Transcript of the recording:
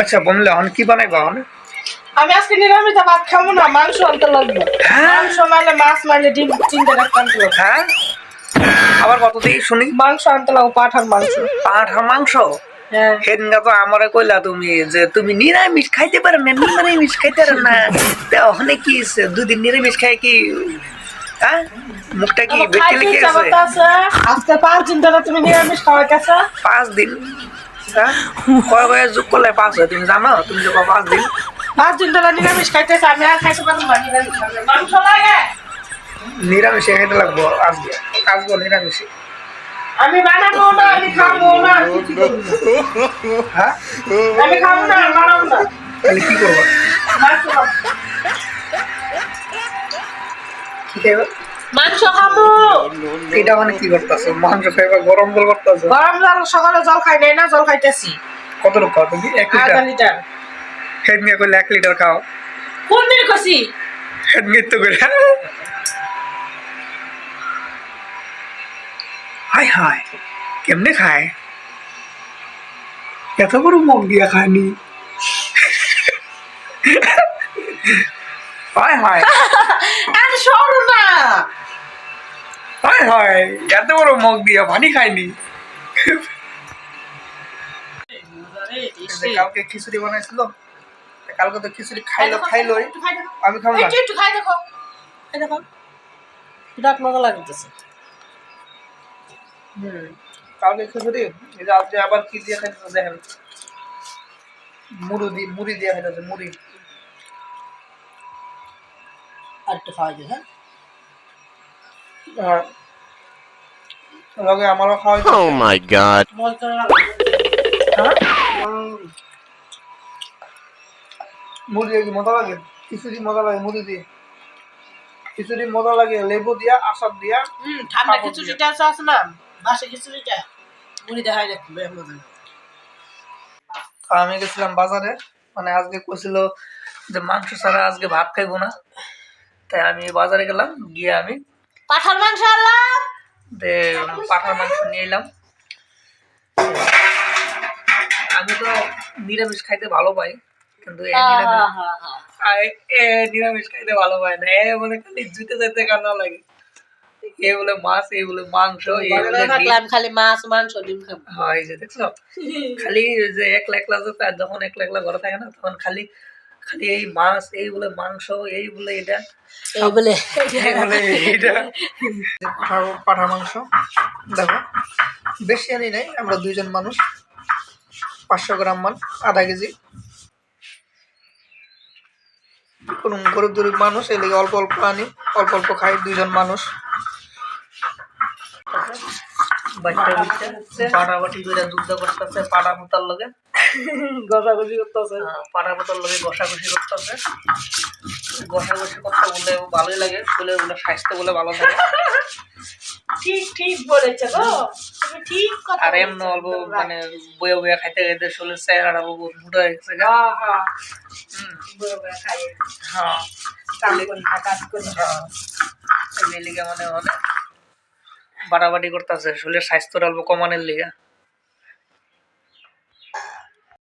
আচ্ছা বললে অন কি বানাইবা অন? আমি আজকে নিরামিষ ভাত খাবো না, মাংস আনতে লাগবে। হ্যাঁ? মাংস মানে মাছ মানে ডিম তিনটে রাখতে আনতে লাগবে। হ্যাঁ আবার কত দিয়ে শুনি? মাংস আনতে লাগবে, পাঠার মাংস। পাঁঠার মাংস? হ্যাঁ সেদিনকা তো আমারে কইলা তুমি যে তুমি নিরামিষ খাইতে পারো না, নিরামিষ খাইতে পারো না। তা ওখানে কি দুদিন নিরামিষ খাই কি? হ্যাঁ মুখটা কি আমার বেটে খাইতে লিখে ইচ্ছা আছে? করতেছে। আজকে 5 দিন ধরে তুমি নিরামিষ খাওয়াইতেছো। 5 দিন? হ্যাঁ কয় কয় যোগ করলে 5 হয় তুমি জানো? তুমি যে 5 দিন 5 দিন ধরে নিরামিষ খাইতেছে, আমি আর খাইতে পারবো না নিরামিষ খাবে। মাংস লাগে। নিরামিষে খাইতে লাগবো আজকে। আজকে নিরামিষে। আমি বানাবো না, আমি খাবো না, আর কিছু করবো না। হ্যাঁ আমি খাবো না, বানাবো না। তাহলে কি করবো? মাংস খাবো। কি খাইবা? মাংস খাবো। এটা মানে কি করতেছো? মাংস খাইবা গরম জল করতেছো? গরম জল সকালে জল খাই নাই না, জল খাইতেছি কত লোক খাও তুমি? 1 লিটার? 1/2 লিটার। হেড নিয়ে করলে 1 লিটার খাও? কোন দিন কইছি? হেড নিয়ে তো করে হাই হাই কেমনে খায়? এত বড় মগ দিয়া খায়নি। হাই হাই আর সরো না। হাই হাই এত বড় মগ দিয়া পানি খায়নি। কালকে খিচুড়ি বানাইছিল, কালকে তো খিচুড়ি খাইলোই। আমি খাবো না। একটু খাই দেখো, খাই দেখো, বিরাট মজা লাগতেছে। কালকে খিচুড়ি এই যে আজকে আবার কি দিয়ে খাইতেছে দেখেন। মুড়ি দিয়ে খাইতেছে মুড়ি। আর একটু খাওয়াই দিই। হ্যাঁ হ্যাঁ লগে আমারও খাওয়াই Oh my god. মজা হ্যাঁ মুড়ি দিয়ে কি মজা লাগে? খিচুড়ি মজা লাগে মুড়ি দিয়ে। খিচুড়ি মজা লাগে লেবু দিয়া আচার দিয়া। ঠান্ডা খিচুড়িটা আছে না, বাসে খিচুড়িটা মুড়ি দেখাই দেখো বেশ মজা লাগে। আমি গেছিলাম বাজারে, মানে আজকে কইছিল যে মাংস ছাড়া আজকে ভাত খাইবো না, তাই আমি বাজারে গেলাম, গিয়ে আমি পাঠার মাংস আনলাম। পাঠার মাংস নিয়ে এলাম। আমি তো নিরামিষ খাইতে ভালো পাই, কিন্তু নিরামিষ খাইতে ভালো পাই না। মানে খালি জুতে যেতে কান্না লাগে। এ বলে মাছ, এই বলে মাংস, এই বলে ডিম। খালি মাছ মাংস ডিম খাবো। হয় যে দেখছো, খালি যে একলা একলা যখন একলা একলা ঘরে থাকে না, তখন খালি খালি এই মাছ, এই বলে মাংস, এই বলে এটা, এই বলে এইটা। পাঠার মাংস দেখো বেশি আনি নাই, আমরা 2 জন মানুষ, 500 গ্রাম মান, আধা কেজি। কোন গরিব মানুষ এই লেগে অল্প অল্প আনি, অল্প অল্প খাই, 2 জন মানুষ। পাটাবাটি করে যুদ্ধ করতেছে পাটা পোতার লগে, ঘষাঘষি করতেছে। পাটা পোতার লগে ঘষাঘষি করতেছে। ঘষাঘষি করতে বলে ভালোই লাগে, বলে বলে স্বাস্থ্য বলে ভালো থাকে। ঠিক ঠিক বলেছো গো, তুমি ঠিক কথা আর এমন অল্প মানে বইয়া বইয়া খাইতে খাইতে শরীর চেহারাটা বহুত মোটা হয়ে গেছে। হ্যাঁ হ্যাঁ বড় বড় খাই। হ্যাঁ কাজ করি এই লিগে মানে বাটাবাটি করতেছে শরীরের স্বাস্থ্যটা অল্প কমানোর লিগে।